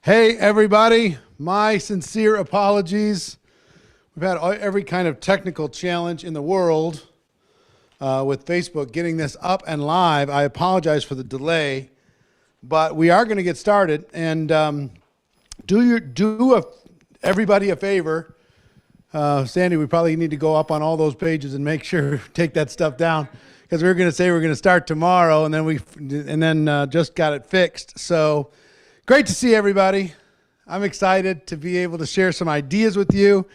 Hey, everybody. My sincere apologies. We've had every kind of technical challenge in the world with Facebook getting this up and live. I apologize for the delay, but we are going to get started. And everybody a favor. Sandy, we probably need to go up on all those pages and make sure, take that stuff down, because we were going to say we're going to start tomorrow, and then just got it fixed. So great to see everybody. I'm excited to be able to share some ideas with you,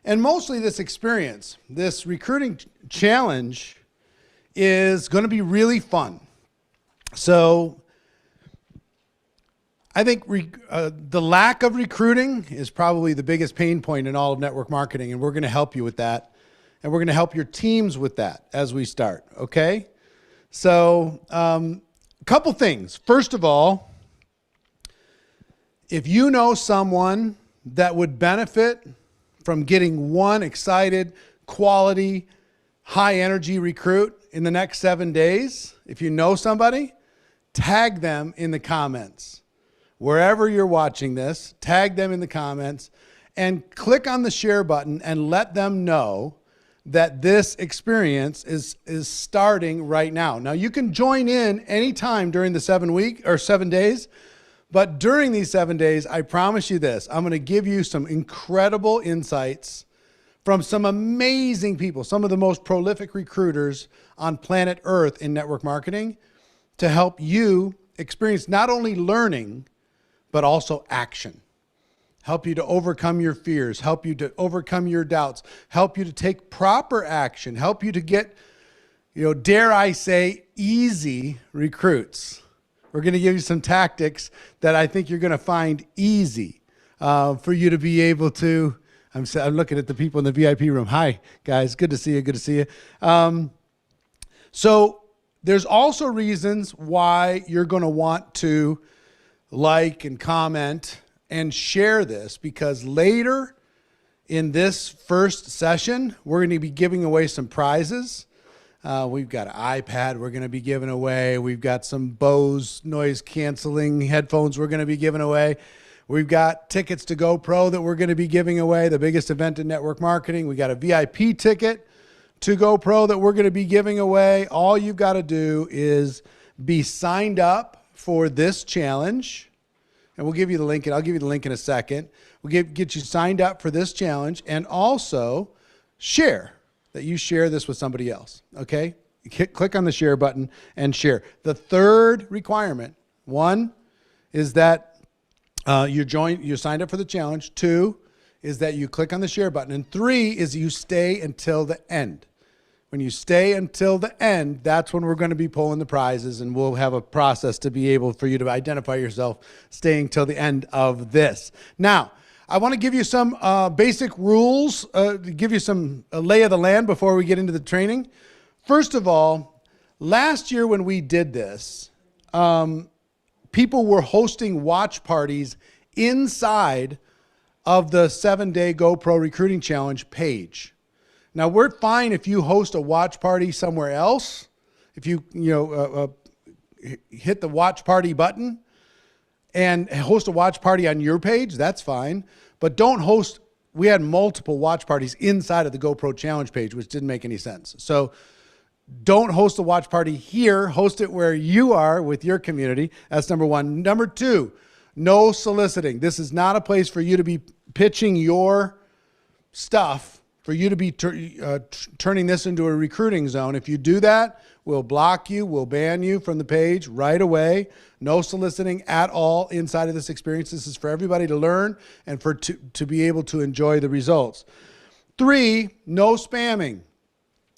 and mostly this experience. This recruiting challenge is going to be really fun. So I think the lack of recruiting is probably the biggest pain point in all of network marketing, and we're going to help you with that, and we're going to help your teams with that as we start, okay? So a couple things. First of all, if you know someone that would benefit from getting one excited, quality, high-energy recruit in the next 7 days, if you know somebody, tag them in the comments. Wherever you're watching this, tag them in the comments and click on the share button and let them know that this experience is starting right now. Now, you can join in anytime during the 7 days. But during these 7 days, I promise you this, I'm going to give you some incredible insights from some amazing people, some of the most prolific recruiters on planet Earth in network marketing, to help you experience not only learning, but also action. Help you to overcome your fears, help you to overcome your doubts, help you to take proper action, help you to get, dare I say, easy recruits. We're going to give you some tactics that I think you're going to find easy for you to be able to. I'm looking at the people in the VIP room. Hi, guys. Good to see you. Good to see you. So there's also reasons why you're going to want to like and comment and share this, because later in this first session, we're going to be giving away some prizes. We've got an iPad we're going to be giving away. We've got some Bose noise canceling headphones we're going to be giving away. We've got tickets to GoPro that we're going to be giving away, the biggest event in network marketing. We got a VIP ticket to GoPro that we're going to be giving away. All you've got to do is be signed up for this challenge, and we'll give you the link, and I'll give you the link in a second. We'll get you signed up for this challenge, and also share. That you share this with somebody else, okay? Click on the share button and share. The third requirement, one, is that you signed up for the challenge. Two, is that you click on the share button. And three, is you stay until the end. When you stay until the end, that's when we're going to be pulling the prizes, and we'll have a process to be able for you to identify yourself staying till the end of this. Now, I want to give you some basic rules, give you some lay of the land before we get into the training. First of all, last year when we did this, people were hosting watch parties inside of the 7-day GoPro Recruiting Challenge page. Now, we're fine if you host a watch party somewhere else. If you hit the watch party button and host a watch party on your page, that's fine. But don't host, we had multiple watch parties inside of the GoPro Challenge page, which didn't make any sense. So don't host a watch party here, host it where you are with your community. That's number one. Number two, no soliciting. This is not a place for you to be pitching your stuff, for you to be turning this into a recruiting zone. If you do that, we'll block you, we'll ban you from the page right away. No soliciting at all inside of this experience. This is for everybody to learn and to be able to enjoy the results. Three, no spamming.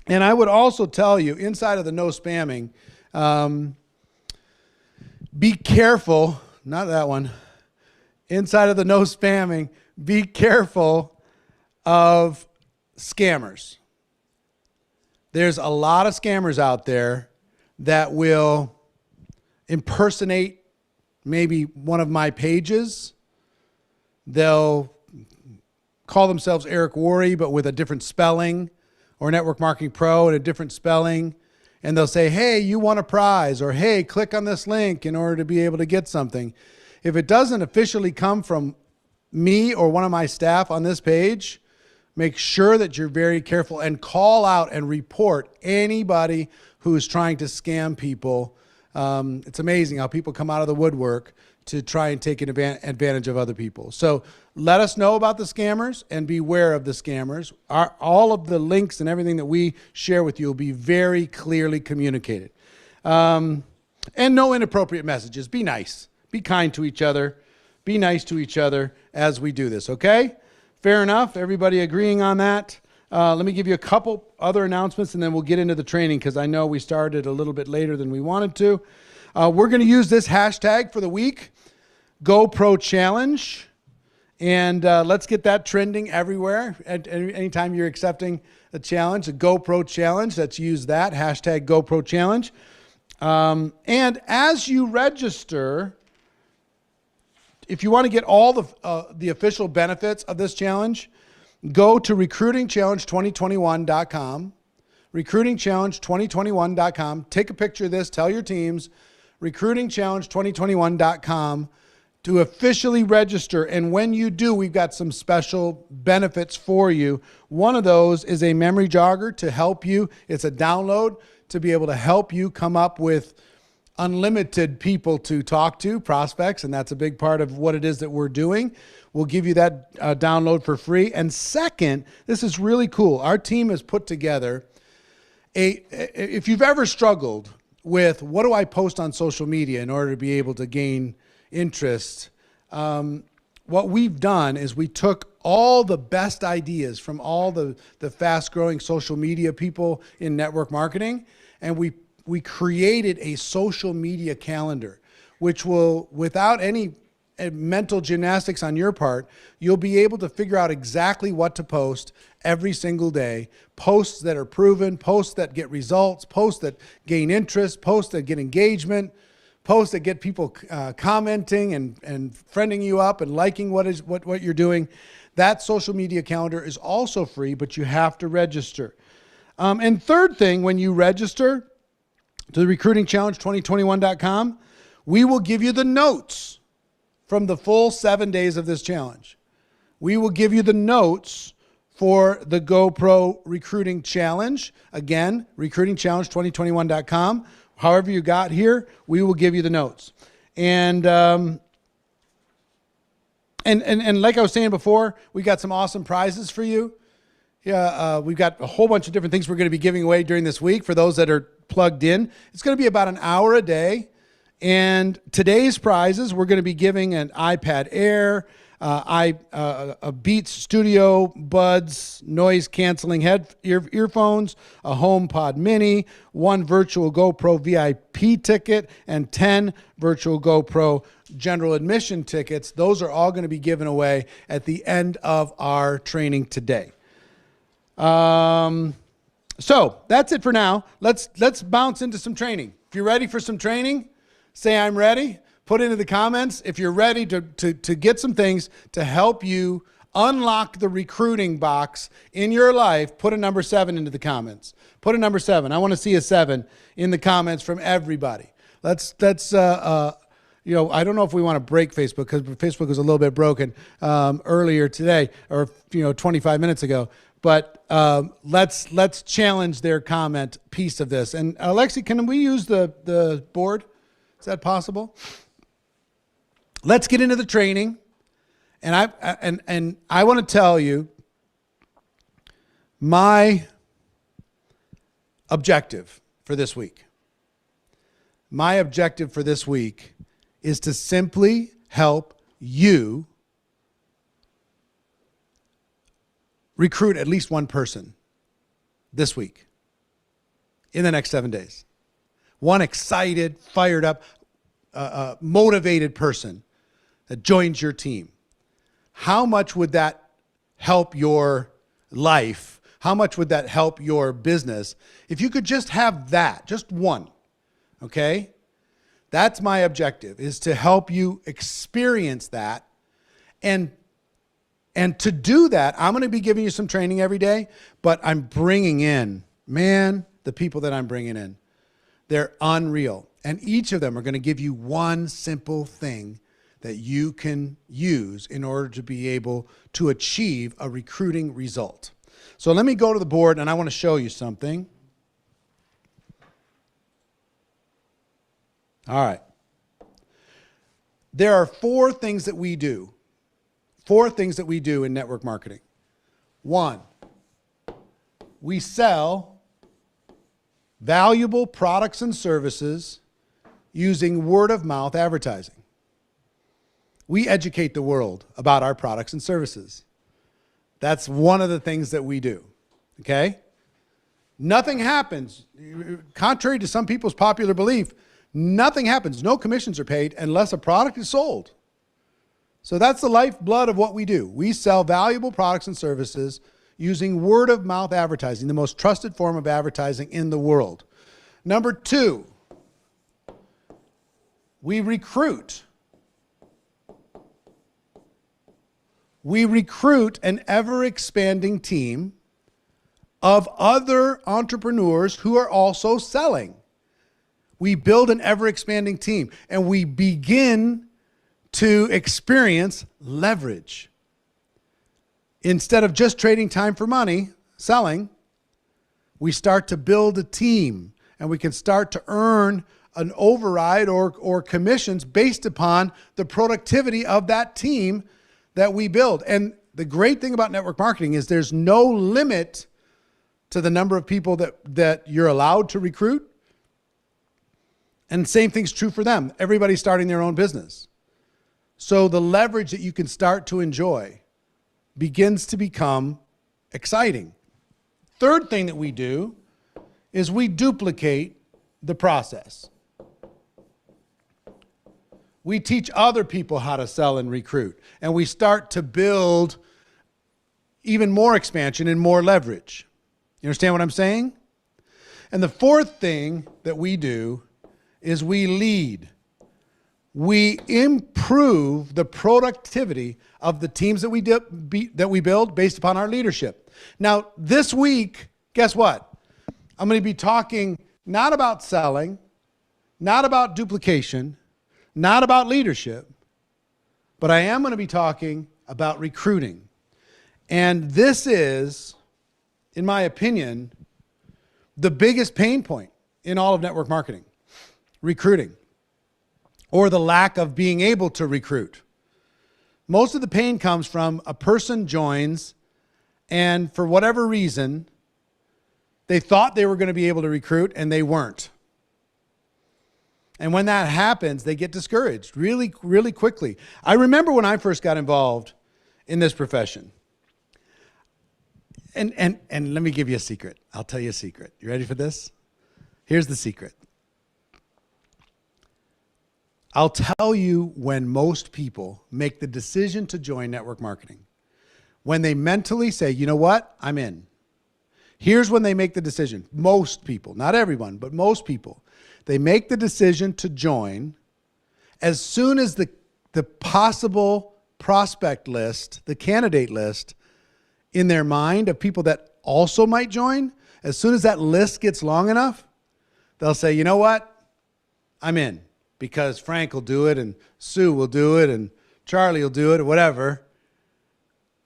And I would also tell you, inside of the no spamming, be careful, not that one, inside of the no spamming, be careful of scammers. There's a lot of scammers out there that will impersonate maybe one of my pages. They'll call themselves Eric Worre, but with a different spelling, or Network Marketing Pro and a different spelling. And they'll say, hey, you want a prize, or hey, click on this link in order to be able to get something. If it doesn't officially come from me or one of my staff on this page, make sure that you're very careful and call out and report anybody who is trying to scam people. It's amazing how people come out of the woodwork to try and take advantage of other people. So let us know about the scammers and beware of the scammers. All of the links and everything that we share with you will be very clearly communicated. And no inappropriate messages. Be nice. Be kind to each other. Be nice to each other as we do this, okay? Fair enough. Everybody agreeing on that? Let me give you a couple other announcements and then we'll get into the training because I know we started a little bit later than we wanted to. We're going to use this hashtag for the week, GoPro Challenge. And let's get that trending everywhere. Anytime you're accepting a challenge, a GoPro Challenge, let's use that, hashtag GoPro Challenge. And as you register, if you want to get all the official benefits of this challenge, go to recruitingchallenge2021.com, recruitingchallenge2021.com. Take a picture of this, tell your teams, recruitingchallenge2021.com to officially register. And when you do, we've got some special benefits for you. One of those is a memory jogger to help you. It's a download to be able to help you come up with unlimited people to talk to, prospects, and that's a big part of what it is that we're doing. We'll give you that download for free. And second, this is really cool. Our team has put together if you've ever struggled with what do I post on social media in order to be able to gain interest, what we've done is we took all the best ideas from all the fast-growing social media people in network marketing, and we created a social media calendar, which will, without any mental gymnastics on your part, you'll be able to figure out exactly what to post every single day. Posts that are proven, posts that get results, posts that gain interest, posts that get engagement, posts that get people commenting and friending you up and liking what you're doing. That social media calendar is also free, but you have to register. And third thing, when you register to the recruitingchallenge2021.com, we will give you the notes from the full 7 days of this challenge. We will give you the notes for the GoPro Recruiting Challenge. Again, recruitingchallenge2021.com. However you got here, we will give you the notes. And like I was saying before, we got some awesome prizes for you. Yeah, we've got a whole bunch of different things we're going to be giving away during this week for those that are plugged in. It's going to be about an hour a day. And today's prizes, we're going to be giving an iPad Air, a Beats Studio Buds noise canceling earphones, a HomePod Mini, 1 virtual GoPro VIP ticket, and 10 virtual GoPro general admission tickets. Those are all going to be given away at the end of our training today. So that's it for now. Let's bounce into some training. If you're ready for some training, say I'm ready. Put into the comments if you're ready to get some things to help you unlock the recruiting box in your life. Put a number 7 into the comments. Put a number 7. I want to see a 7 in the comments from everybody. Let's I don't know if we want to break Facebook because Facebook was a little bit broken earlier today or 25 minutes ago. But let's challenge their comment piece of this. And Alexi, can we use the board? Is that possible? Let's get into the training. And I want to tell you my objective for this week. My objective for this week is to simply help you recruit at least one person this week in the next 7 days. One excited, fired up, motivated person that joins your team. How much would that help your life? How much would that help your business if you could just have that, just one, okay? That's my objective, is to help you experience that. And to do that, I'm going to be giving you some training every day, but I'm bringing in, the people that I'm bringing in, they're unreal. And each of them are going to give you one simple thing that you can use in order to be able to achieve a recruiting result. So let me go to the board and I want to show you something. All right. There are 4 things that we do. 4 things that we do in network marketing. 1, we sell valuable products and services using word of mouth advertising. We educate the world about our products and services. That's one of the things that we do, okay? Nothing happens, contrary to some people's popular belief, nothing happens, no commissions are paid unless a product is sold. So that's the lifeblood of what we do. We sell valuable products and services using word of mouth advertising, the most trusted form of advertising in the world. Number 2, we recruit. We recruit an ever-expanding team of other entrepreneurs who are also selling. We build an ever-expanding team, and we begin to experience leverage. Instead of just trading time for money, selling, we start to build a team, and we can start to earn an override or commissions based upon the productivity of that team that we build. And the great thing about network marketing is there's no limit to the number of people that you're allowed to recruit. And the same thing's true for them. Everybody's starting their own business. So the leverage that you can start to enjoy begins to become exciting. Third thing that we do is we duplicate the process. We teach other people how to sell and recruit, and we start to build even more expansion and more leverage. You understand what I'm saying? And the 4th thing that we do is we lead. We improve the productivity of the teams that we build based upon our leadership. Now, this week, guess what? I'm going to be talking not about selling, not about duplication, not about leadership, but I am going to be talking about recruiting. And this is, in my opinion, the biggest pain point in all of network marketing, recruiting, or the lack of being able to recruit. Most of the pain comes from a person joins and for whatever reason, they thought they were going to be able to recruit and they weren't. And when that happens, they get discouraged really, really quickly. I remember when I first got involved in this profession. And let me give you a secret. I'll tell you a secret. You ready for this? Here's the secret. I'll tell you when most people make the decision to join network marketing. When they mentally say, you know what, I'm in. Here's when they make the decision. Most people, not everyone, but most people. They make the decision to join as soon as the possible prospect list, the candidate list in their mind of people that also might join, as soon as that list gets long enough, they'll say, you know what, I'm in. Because Frank will do it and Sue will do it and Charlie will do it or whatever.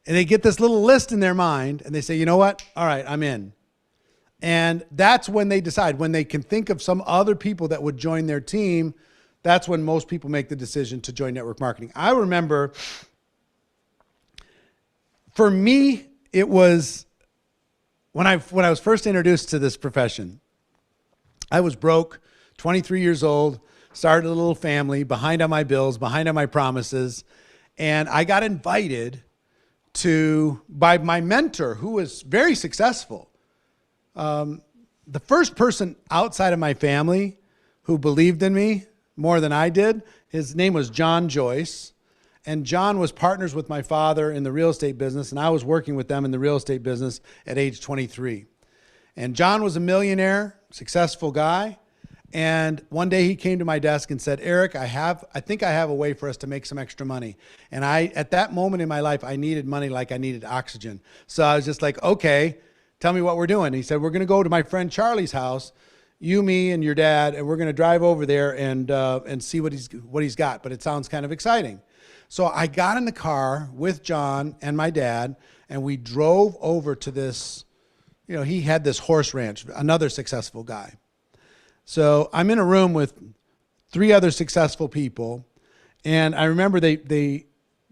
And they get this little list in their mind and they say, you know what, all right, I'm in. And that's when they decide, when they can think of some other people that would join their team, that's when most people make the decision to join network marketing. I remember, for me, it was when I was first introduced to this profession. I was broke, 23 years old, started a little family, behind on my bills, behind on my promises, and I got invited by my mentor, who was very successful. The first person outside of my family who believed in me more than I did, his name was John Joyce. And John was partners with my father in the real estate business, and I was working with them in the real estate business at age 23. And John was a millionaire, successful guy. And one day he came to my desk and said, Eric, I think I have a way for us to make some extra money. And at that moment in my life, I needed money like I needed oxygen. So I was just like, okay, tell me what we're doing. And he said, we're going to go to my friend Charlie's house, you, me, and your dad, and we're going to drive over there and see what he's got. But it sounds kind of exciting. So I got in the car with John and my dad, and we drove over to this, he had this horse ranch, another successful guy. So I'm in a room with 3 other successful people, and I remember they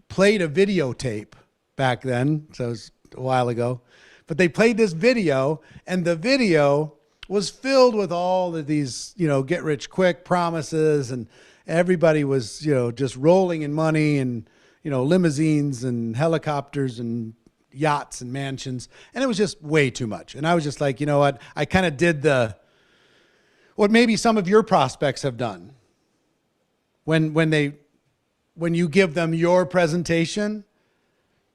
played a videotape back then, so it was a while ago, but they played this video, and the video was filled with all of these, get rich quick promises, and everybody was, just rolling in money and, limousines and helicopters and yachts and mansions. And it was just way too much. And I was just like, you know what? I kind of did what maybe some of your prospects have done. When you give them your presentation,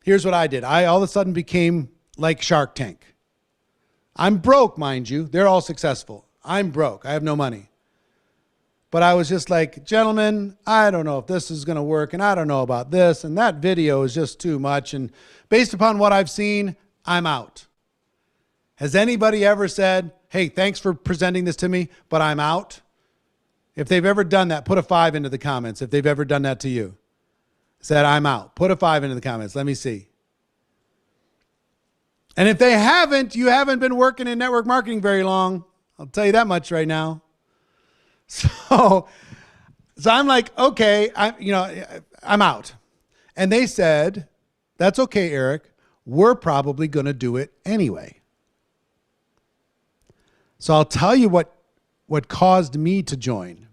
here's what I did. I all of a sudden became like Shark Tank. I'm broke, mind you. They're all successful. I'm broke. I have no money. But I was just like, gentlemen, I don't know if this is going to work, and I don't know about this, and that video is just too much. And based upon what I've seen, I'm out. Has anybody ever said, hey, thanks for presenting this to me, but I'm out? If they've ever done that, put a 5 into the comments. If they've ever done that to you, said, I'm out. Put a 5 into the comments. Let me see. And if they haven't, you haven't been working in network marketing very long. I'll tell you that much right now. So I'm like, okay, I'm out. And they said, that's okay, Eric. We're probably going to do it anyway. So I'll tell you what caused me to join.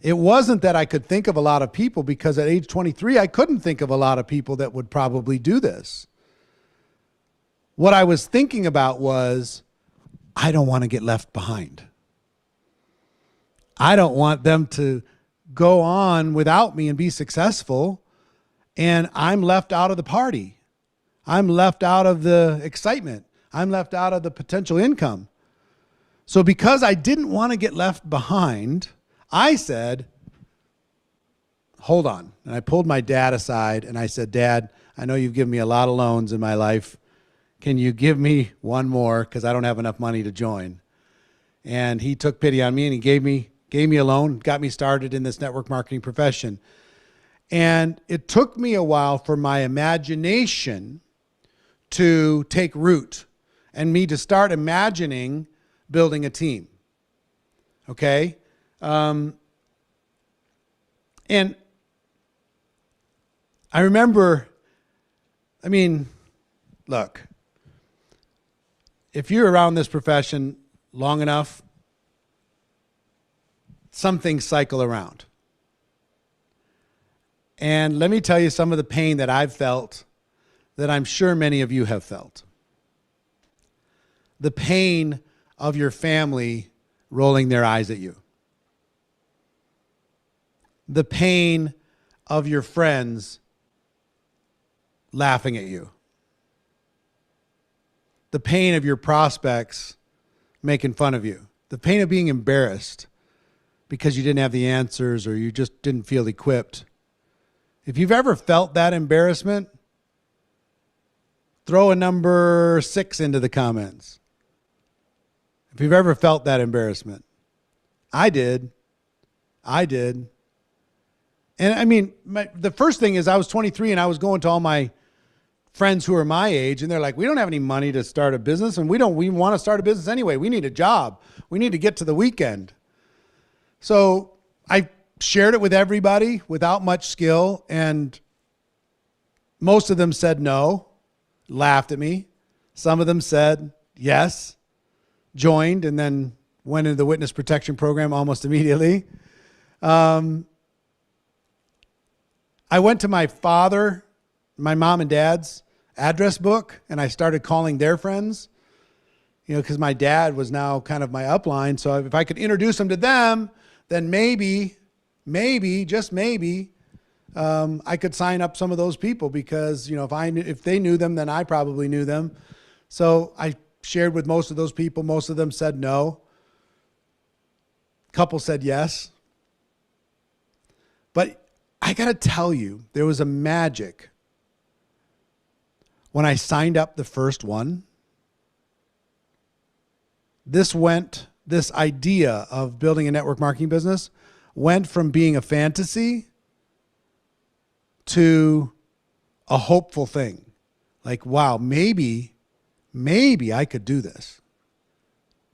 It wasn't that I could think of a lot of people, because at age 23, I couldn't think of a lot of people that would probably do this. What I was thinking about was, I don't want to get left behind. I don't want them to go on without me and be successful, and I'm left out of the party. I'm left out of the excitement. I'm left out of the potential income. So because I didn't want to get left behind, I said, hold on. And I pulled my dad aside and I said, Dad, I know you've given me a lot of loans in my life. Can you give me one more? Because I don't have enough money to join. And he took pity on me and he gave me a loan, got me started in this network marketing profession. And it took me a while for my imagination to take root and me to start imagining building a team. Okay? And I remember, look, if you're around this profession long enough, some things cycle around. And let me tell you some of the pain that I've felt that I'm sure many of you have felt. The pain of your family rolling their eyes at you. The pain of your friends laughing at you. The pain of your prospects making fun of you. The pain of being embarrassed because you didn't have the answers or you just didn't feel equipped. If you've ever felt that embarrassment, throw a number 6 into the comments. If you've ever felt that embarrassment. I did. And the first thing is I was 23 and I was going to all my friends who are my age and they're like, we don't have any money to start a business and we want to start a business anyway. We need a job. We need to get to the weekend. So I shared it with everybody without much skill, and most of them said no, laughed at me. Some of them said yes, joined, and then went into the witness protection program almost immediately. I went to my mom and dad's address book, and I started calling their friends, because my dad was now kind of my upline. So if I could introduce them to them, then maybe, just maybe, I could sign up some of those people because, if they knew them, then I probably knew them. So I shared with most of those people. Most of them said no. A couple said yes. But I got to tell you, there was a magic when I signed up the first one. This idea of building a network marketing business went from being a fantasy to a hopeful thing. Like, wow, maybe I could do this.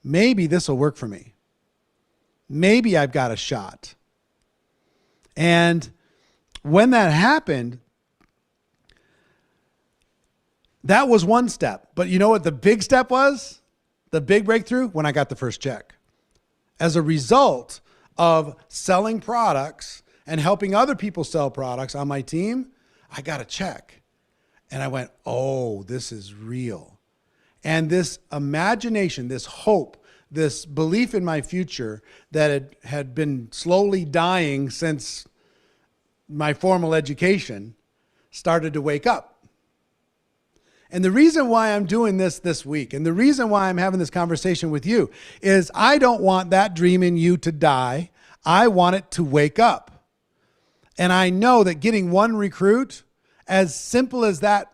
Maybe this will work for me. Maybe I've got a shot. And when that happened, that was one step. But you know what the big step was? The big breakthrough? When I got the first check. As a result of selling products and helping other people sell products on my team, I got a check. And I went, oh, this is real. And this imagination, this hope, this belief in my future that had been slowly dying since my formal education started to wake up. And the reason why I'm doing this week, and the reason why I'm having this conversation with you, is I don't want that dream in you to die. I want it to wake up. And I know that getting one recruit, as simple as that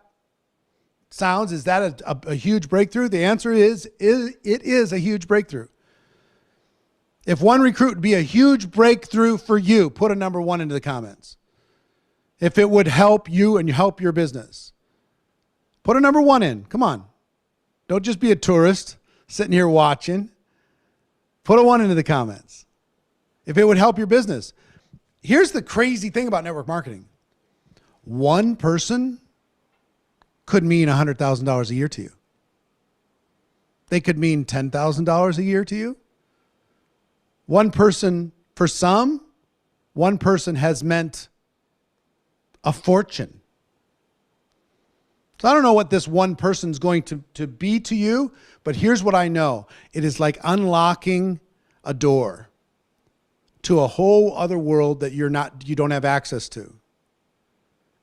sounds, is that a huge breakthrough? The answer is it is a huge breakthrough. If one recruit would be a huge breakthrough for you, put a number 1 into the comments. If it would help you and help your business, put a number 1 in. Come on. Don't just be a tourist sitting here watching. Put a 1 into the comments. If it would help your business. Here's the crazy thing about network marketing. One person could mean $100,000 a year to you. They could mean $10,000 a year to you. One person, for some, one person has meant a fortune. So I don't know what this one person's going to be to you, but here's what I know. It is like unlocking a door to a whole other world that you don't have access to.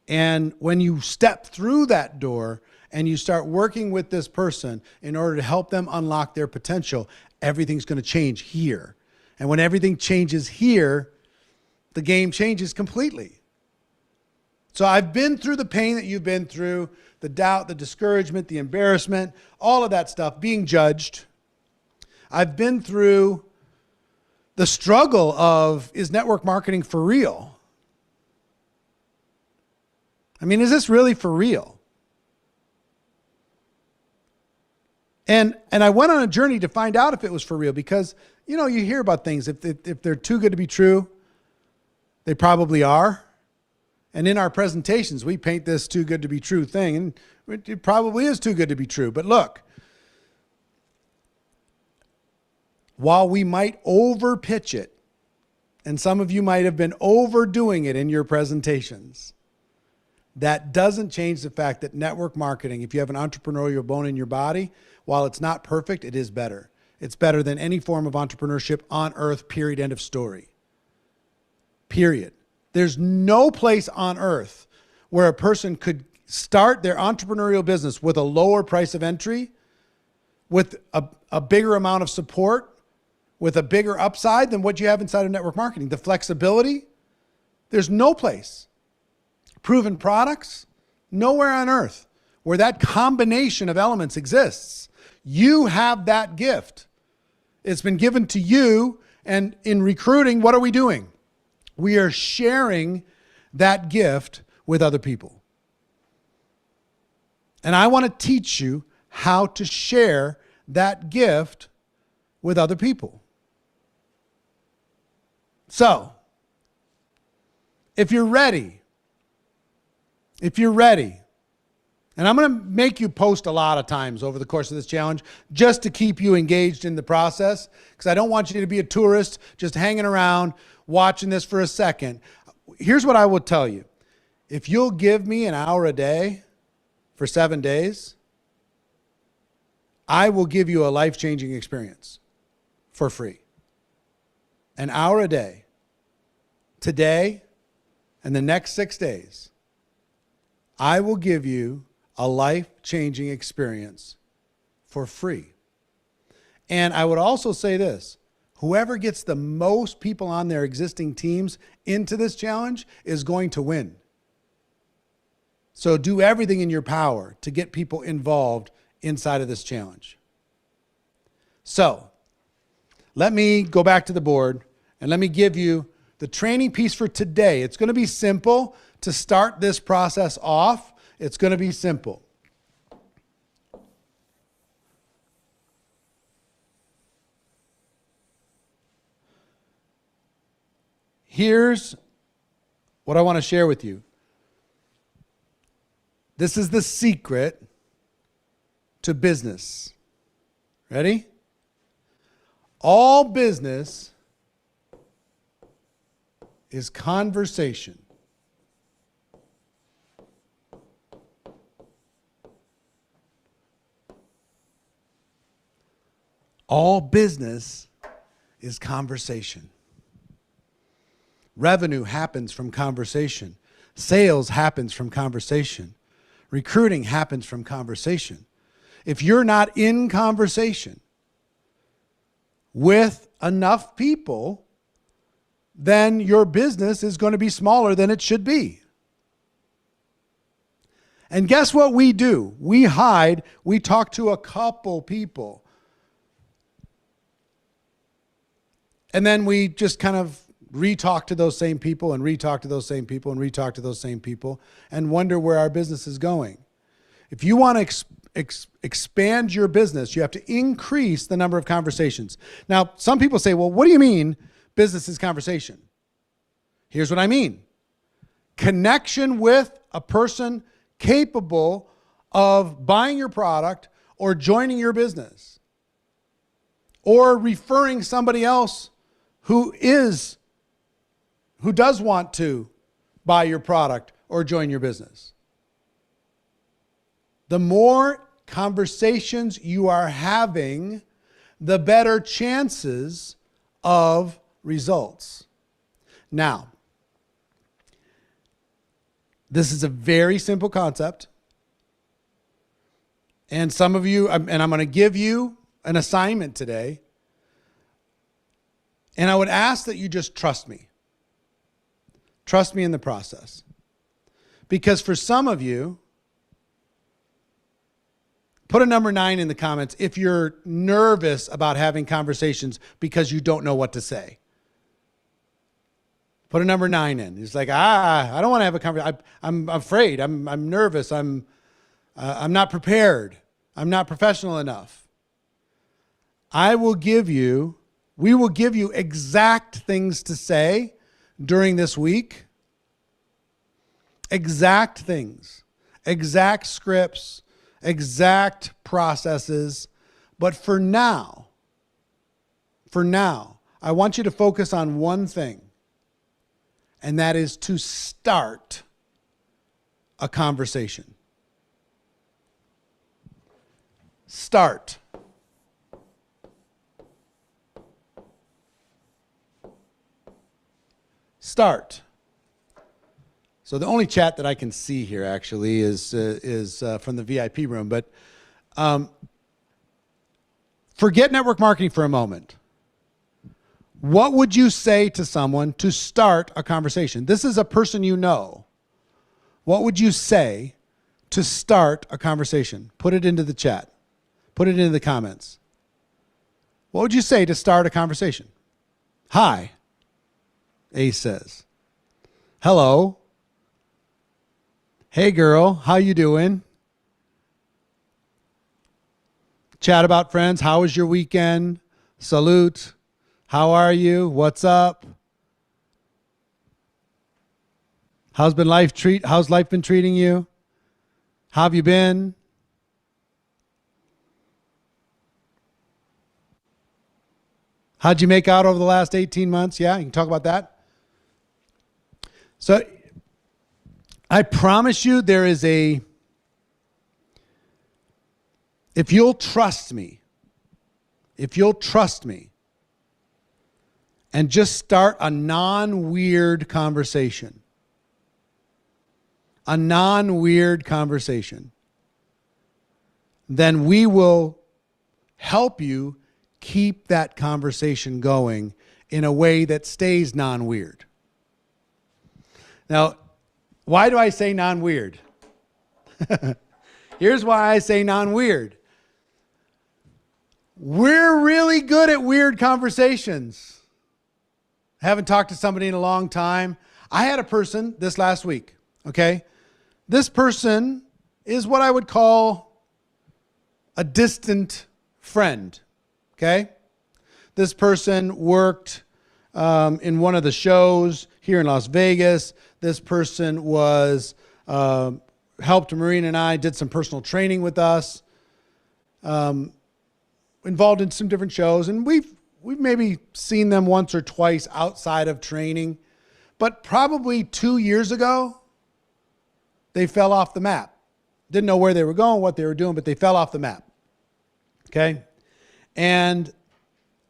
And when you step through that door and you start working with this person in order to help them unlock their potential, everything's going to change here. And when everything changes here, the game changes completely. So I've been through the pain that you've been through, the doubt, the discouragement, the embarrassment, all of that stuff, being judged. I've been through the struggle of, is network marketing for real? I mean, is this really for real? And I went on a journey to find out if it was for real because, you know, you hear about things. If they're too good to be true, they probably are. And in our presentations, we paint this too good to be true thing. And it probably is too good to be true. But look, while we might over pitch it, and some of you might have been overdoing it in your presentations, that doesn't change the fact that network marketing, if you have an entrepreneurial bone in your body, while it's not perfect, it is better. It's better than any form of entrepreneurship on earth, period, end of story. Period. There's no place on earth where a person could start their entrepreneurial business with a lower price of entry, with a bigger amount of support, with a bigger upside than what you have inside of network marketing. The flexibility, there's no place. Proven products, nowhere on earth where that combination of elements exists. You have that gift. It's been given to you. And in recruiting, what are we doing? We are sharing that gift with other people. And I want to teach you how to share that gift with other people. So, if you're ready, and I'm going to make you post a lot of times over the course of this challenge just to keep you engaged in the process, because I don't want you to be a tourist just hanging around watching this for a second. Here's what I will tell you. If you'll give me an hour a day for 7 days, I will give you a life-changing experience for free. An hour a day, today, and the next 6 days, I will give you a life-changing experience for free. And I would also say this, whoever gets the most people on their existing teams into this challenge is going to win. So do everything in your power to get people involved inside of this challenge. So let me go back to the board and let me give you the training piece for today. It's going to be simple to start this process off, it's going to be simple. Here's what I want to share with you. This is the secret to business. Ready? All business is conversation. All business is conversation. Revenue happens from conversation. Sales happens from conversation. Recruiting happens from conversation. If you're not in conversation with enough people, then your business is going to be smaller than it should be. And guess what we do? We hide. We talk to a couple people. And then we just kind of re-talk to those same people and re-talk to those same people and re-talk to those same people and wonder where our business is going. If you want to expand your business, you have to increase the number of conversations. Now, some people say, well, what do you mean business is conversation? Here's what I mean. Connection with a person capable of buying your product or joining your business or referring somebody else who does want to buy your product or join your business. The more conversations you are having, the better chances of results. Now, this is a very simple concept. And some of you, and I'm going to give you an assignment today. And I would ask that you just trust me. Trust me in the process. Because for some of you, put a number 9 in the comments if you're nervous about having conversations because you don't know what to say. Put a number 9 in. It's like, I don't want to have a conversation. I'm afraid. I'm nervous. I'm not prepared. I'm not professional enough. We will give you exact things to say during this week. Exact things, exact scripts, exact processes. But for now, I want you to focus on one thing, and that is to start a conversation. Start. Start. So the only chat that I can see here actually is from the VIP room. But forget network marketing for a moment. What would you say to someone to start a conversation? This is a person you know. What would you say to start a conversation? Put it into the chat. Put it into the comments. What would you say to start a conversation? Hi, Ace says. Hello. Hey girl, how you doing? Chat about friends. How was your weekend? Salute. How are you? What's up? How's life been treating you? How have you been? How'd you make out over the last 18 months? Yeah, you can talk about that. So I promise you if you'll trust me, and just start a non-weird conversation, then we will help you keep that conversation going in a way that stays non-weird. Now, why do I say non-weird? Here's why I say non-weird. We're really good at weird conversations. I haven't talked to somebody in a long time. I had a person this last week. Okay? This person is what I would call a distant friend. Okay? This person worked in one of the shows here in Las Vegas. This person was helped Marina and I, did some personal training with us, involved in some different shows, and we've maybe seen them once or twice outside of training. But probably 2 years ago, they fell off the map. Didn't know where they were going, what they were doing, but they fell off the map. Okay? And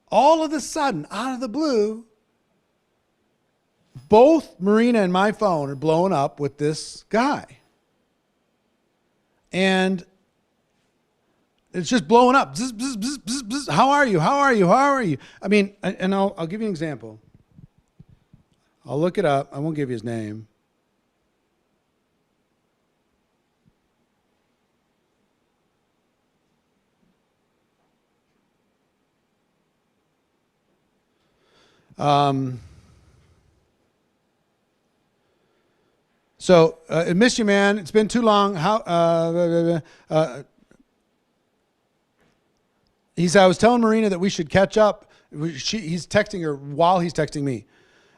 all of a sudden, out of the blue, both Marina and my phone are blowing up with this guy. And it's just blowing up. Bzz, bzz, bzz, bzz, bzz. How are you? How are you? How are you? I mean, and I'll give you an example. I'll look it up. I won't give you his name. So, I miss you, man. It's been too long. He said, I was telling Marina that we should catch up. He's texting her while he's texting me.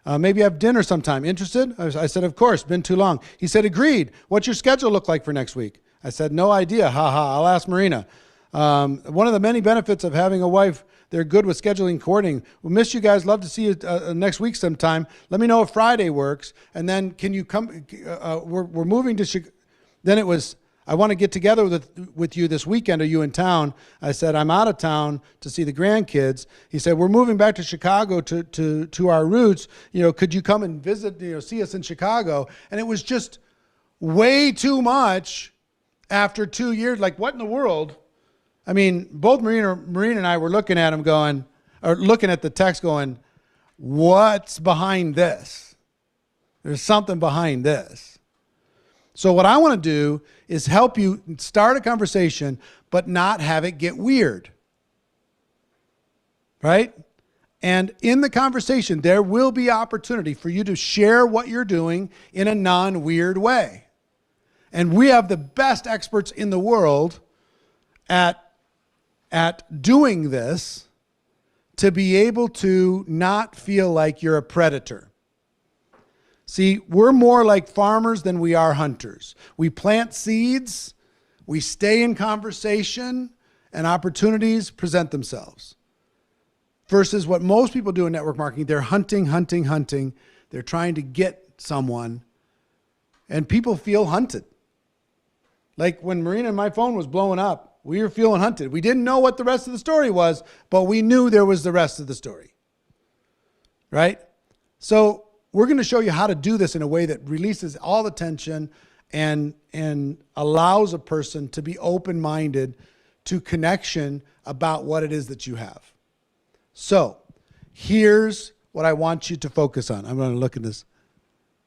Maybe have dinner sometime. Interested? I said, of course. Been too long. He said, agreed. What's your schedule look like for next week? I said, no idea. Ha ha. I'll ask Marina. One of the many benefits of having a wife, they're good with scheduling and coordinating. We'll miss you guys. Love to see you next week sometime. Let me know if Friday works. And then can you come? We're moving to Chicago. Then it was, I want to get together with you this weekend. Are you in town? I said, I'm out of town to see the grandkids. He said, we're moving back to Chicago to our roots. You know, could you come and visit, see us in Chicago? And it was just way too much after 2 years. Like, what in the world? I mean, both Marina and I were looking at him going, or looking at the text going, what's behind this? There's something behind this. So what I want to do is help you start a conversation, but not have it get weird. Right? And in the conversation, there will be opportunity for you to share what you're doing in a non-weird way. And we have the best experts in the world at doing this to be able to not feel like you're a predator. See, we're more like farmers than we are hunters. We plant seeds, we stay in conversation, and opportunities present themselves. Versus what most people do in network marketing, they're hunting. They're trying to get someone, and people feel hunted. Like when Marina and my phone was blowing up, we were feeling hunted. We didn't know what the rest of the story was, but we knew there was the rest of the story. Right? So we're going to show you how to do this in a way that releases all the tension and allows a person to be open-minded to connection about what it is that you have. So here's what I want you to focus on. I'm going to look at this.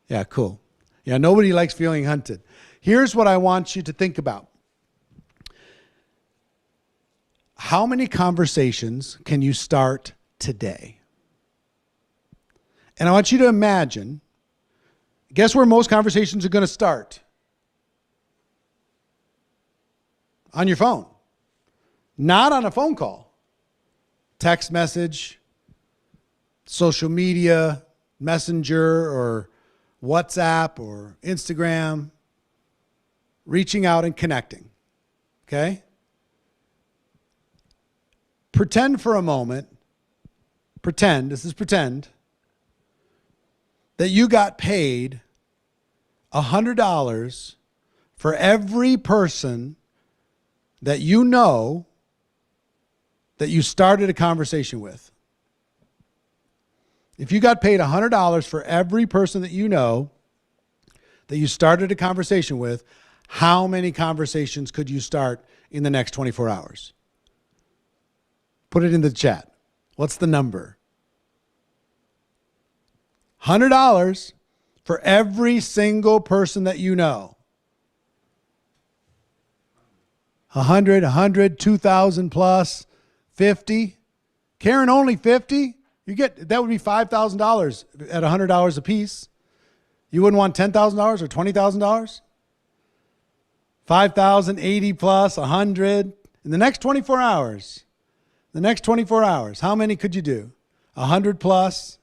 Yeah, cool. Yeah, nobody likes feeling hunted. Here's what I want you to think about. How many conversations can you start today? And I want you to imagine, guess where most conversations are going to start? On your phone. Not on a phone call. Text message, social media, Messenger, or WhatsApp, or Instagram. Reaching out and connecting. Okay? Pretend for a moment, pretend that you got paid $100 for every person that you know that you started a conversation with. If you got paid $100 for every person that you know that you started a conversation with, how many conversations could you start in the next 24 hours? Put it in the chat. What's the number? $100 for every single person that you know. 100, 2,000 plus, 50. Karen, only 50? That would be $5,000 at $100 a piece. You wouldn't want $10,000 or $20,000? 5,000, 80 plus, 100. In the next 24 hours, how many could you do? 100 plus?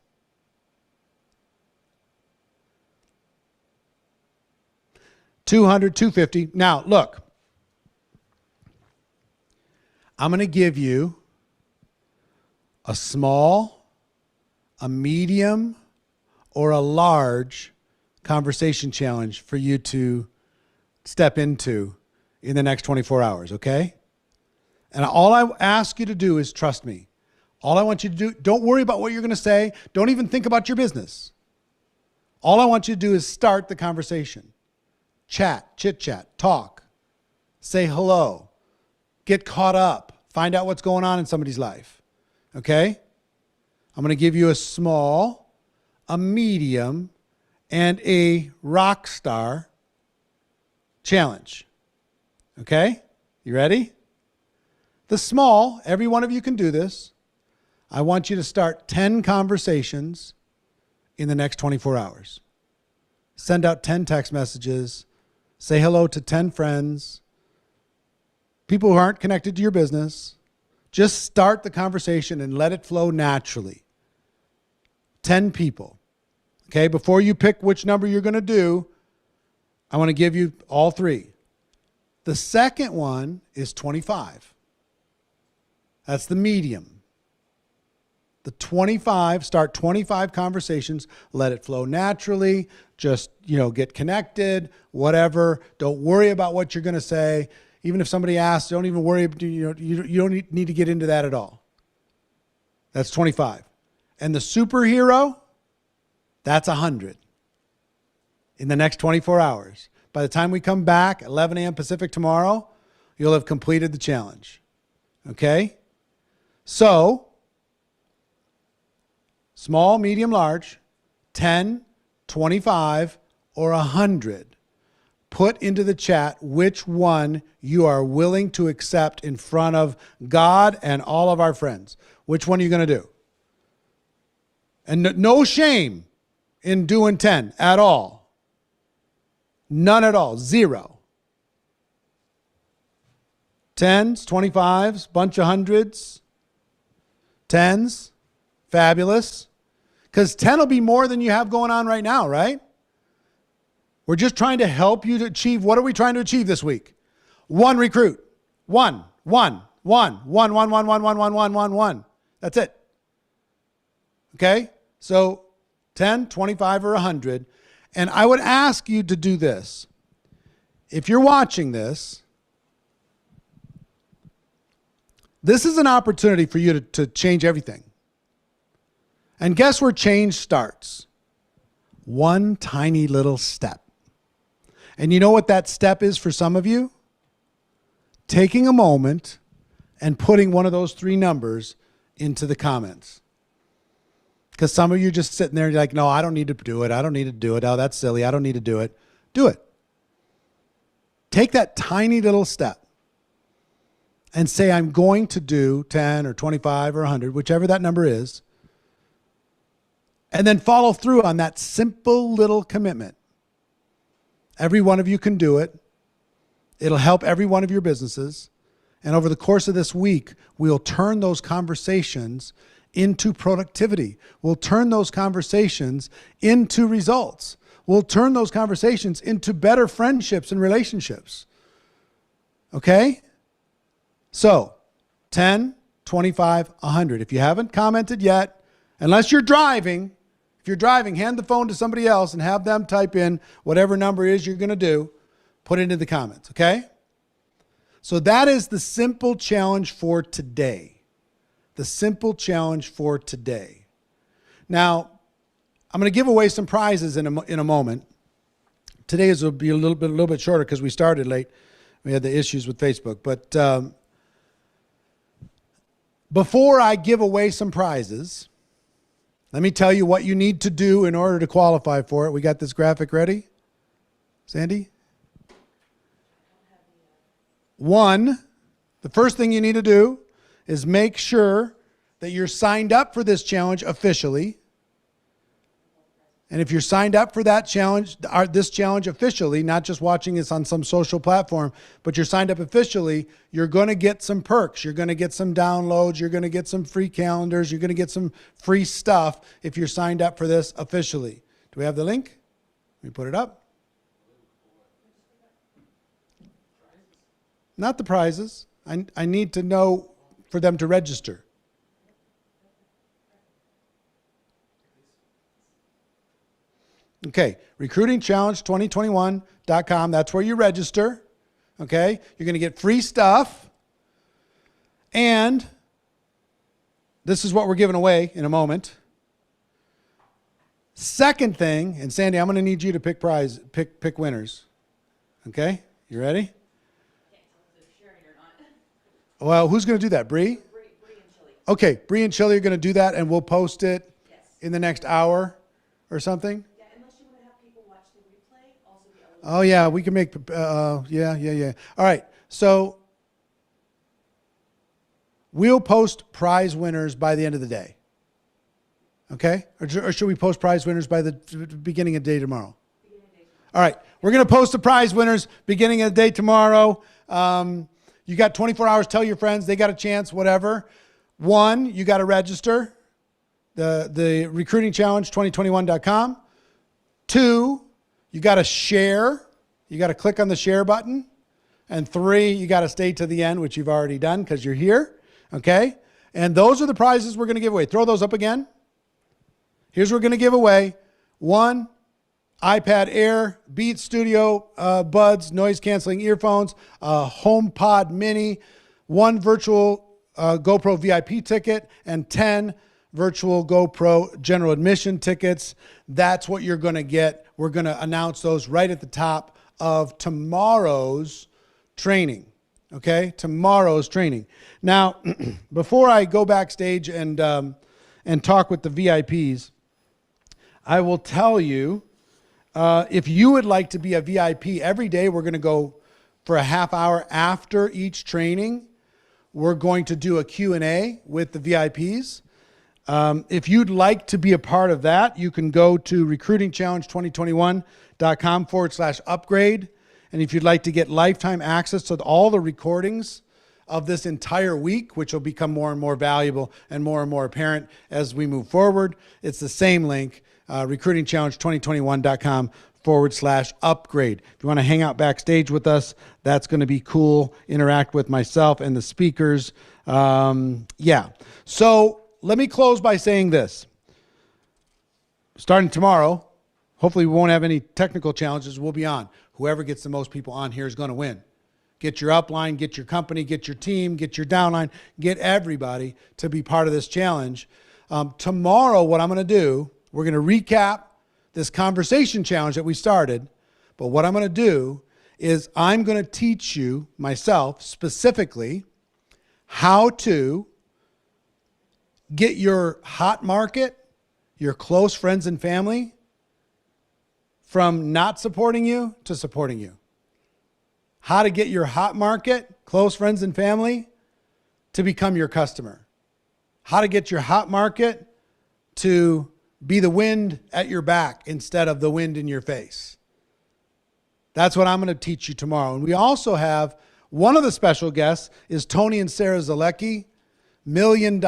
200, 250. Now, look, I'm going to give you a small, a medium, or a large conversation challenge for you to step into in the next 24 hours, okay? And all I ask you to do is trust me. All I want you to do, don't worry about what you're going to say. Don't even think about your business. All I want you to do is start the conversation. Chat, chit-chat, talk, say hello, get caught up, find out what's going on in somebody's life, okay? I'm going to give you a small, a medium, and a rock star challenge, okay? You ready? The small, every one of you can do this. I want you to start 10 conversations in the next 24 hours. Send out 10 text messages. Say hello to 10 friends, people who aren't connected to your business. Just start the conversation and let it flow naturally. 10 people. Okay, before you pick which number you're going to do, I want to give you all three. The second one is 25. That's the medium. The 25, start 25 conversations, let it flow naturally, just, get connected, whatever. Don't worry about what you're going to say. Even if somebody asks, don't even worry, you don't need to get into that at all. That's 25. And the superhero, that's 100 in the next 24 hours. By the time we come back, 11 a.m. Pacific tomorrow, you'll have completed the challenge. Okay? So, small, medium, large, 10, 25, or 100. Put into the chat which one you are willing to accept in front of God and all of our friends. Which one are you going to do? And no shame in doing 10 at all. None at all. 0. 10s, 25s, bunch of hundreds. 10s. Fabulous. Because 10 will be more than you have going on right now, right? We're just trying to help you to achieve. What are we trying to achieve this week? 1 recruit. 1. That's it. Okay? So 10, 25, or 100. And I would ask you to do this. If you're watching this, this is an opportunity for you to change everything. And guess where change starts? One tiny little step. And you know what that step is for some of you? Taking a moment and putting one of those 3 numbers into the comments. Because some of you are just sitting there and you're like, no, I don't need to do it. I don't need to do it. Oh, that's silly. I don't need to do it. Do it. Take that tiny little step and say, I'm going to do 10 or 25 or 100, whichever that number is. And then follow through on that simple little commitment. Every one of you can do it. It'll help every one of your businesses. And over the course of this week, we'll turn those conversations into productivity. We'll turn those conversations into results. We'll turn those conversations into better friendships and relationships. Okay? So, 10, 25, 100. If you haven't commented yet, unless you're driving, if you're driving, hand the phone to somebody else and have them type in whatever number it is you're going to do, put it into the comments, okay? So that is the simple challenge for today. The simple challenge for today. Now, I'm going to give away some prizes in a moment. Today's will be a little bit shorter because we started late. We had the issues with Facebook. But before I give away some prizes, let me tell you what you need to do in order to qualify for it. We got this graphic ready? Sandy? 1, the first thing you need to do is make sure that you're signed up for this challenge officially. And if you're signed up for that challenge, this challenge officially, not just watching this on some social platform, but you're signed up officially, you're going to get some perks. You're going to get some downloads. You're going to get some free calendars. You're going to get some free stuff if you're signed up for this officially. Do we have the link? Let me put it up. Not the prizes. I need to know for them to register. Okay, recruitingchallenge2021.com. That's where you register. Okay, you're going to get free stuff. And this is what we're giving away in a moment. Second thing, and Sandy, I'm going to need you to pick winners. Okay, you ready? Well, who's going to do that? Bree? Bree and Chili. Okay, Bree and Chili are going to do that, and we'll post it in the next hour or something. Yeah, unless you want to have people watch the replay, also be eligible. Oh, yeah, we can make, yeah. All right, so we'll post prize winners by the end of the day. Okay? Or should we post prize winners by the beginning of the day tomorrow? Beginning of the day. All right, we're going to post the prize winners beginning of the day tomorrow. You got 24 hours. Tell your friends. They got a chance, whatever. 1, you got to register. The recruitingchallenge2021.com. 2, you got to share. You got to click on the share button. And 3, you got to stay to the end, which you've already done because you're here. Okay? And those are the prizes we're going to give away. Throw those up again. Here's what we're going to give away. 1, iPad Air, Beats Studio Buds, noise canceling earphones, HomePod Mini, 1 virtual GoPro VIP ticket, and 10 virtual GoPro general admission tickets. That's what you're going to get. We're going to announce those right at the top of tomorrow's training. Okay? Tomorrow's training. Now, before I go backstage and talk with the VIPs, I will tell you, if you would like to be a VIP, every day we're going to go for a half hour after each training. We're going to do a Q&A with the VIPs. If you'd like to be a part of that, you can go to recruitingchallenge2021.com/upgrade. And if you'd like to get lifetime access to all the recordings of this entire week, which will become more and more valuable and more apparent as we move forward, it's the same link, recruitingchallenge2021.com/upgrade. If you want to hang out backstage with us, that's going to be cool. Interact with myself and the speakers. Yeah. So let me close by saying this. Starting tomorrow, hopefully we won't have any technical challenges. We'll be on. Whoever gets the most people on here is going to win. Get your upline, get your company, get your team, get your downline, get everybody to be part of this challenge. Tomorrow, what I'm going to do, we're going to recap this conversation challenge that we started. But what I'm going to do is I'm going to teach you myself specifically how to get your hot market, your close friends and family, from not supporting you to supporting you. How to get your hot market, close friends and family, to become your customer. How to get your hot market to be the wind at your back instead of the wind in your face. That's what I'm going to teach you tomorrow. And we also have one of the special guests is Tony and Sarah Zalecki, $1 million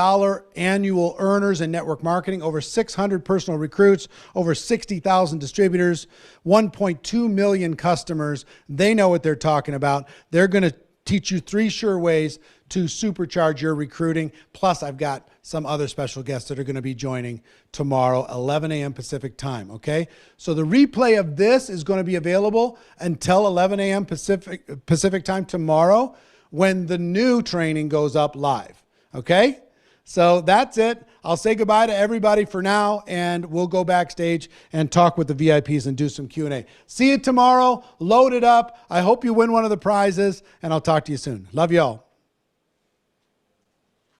annual earners in network marketing, over 600 personal recruits, over 60,000 distributors, 1.2 million customers. They know what they're talking about. They're going to teach you 3 sure ways to supercharge your recruiting. Plus, I've got some other special guests that are going to be joining tomorrow, 11 a.m. Pacific time, okay? So the replay of this is going to be available until 11 a.m. Pacific time tomorrow when the new training goes up live, okay? So that's it. I'll say goodbye to everybody for now, and we'll go backstage and talk with the VIPs and do some Q&A. See you tomorrow. Load it up. I hope you win one of the prizes, and I'll talk to you soon. Love you all.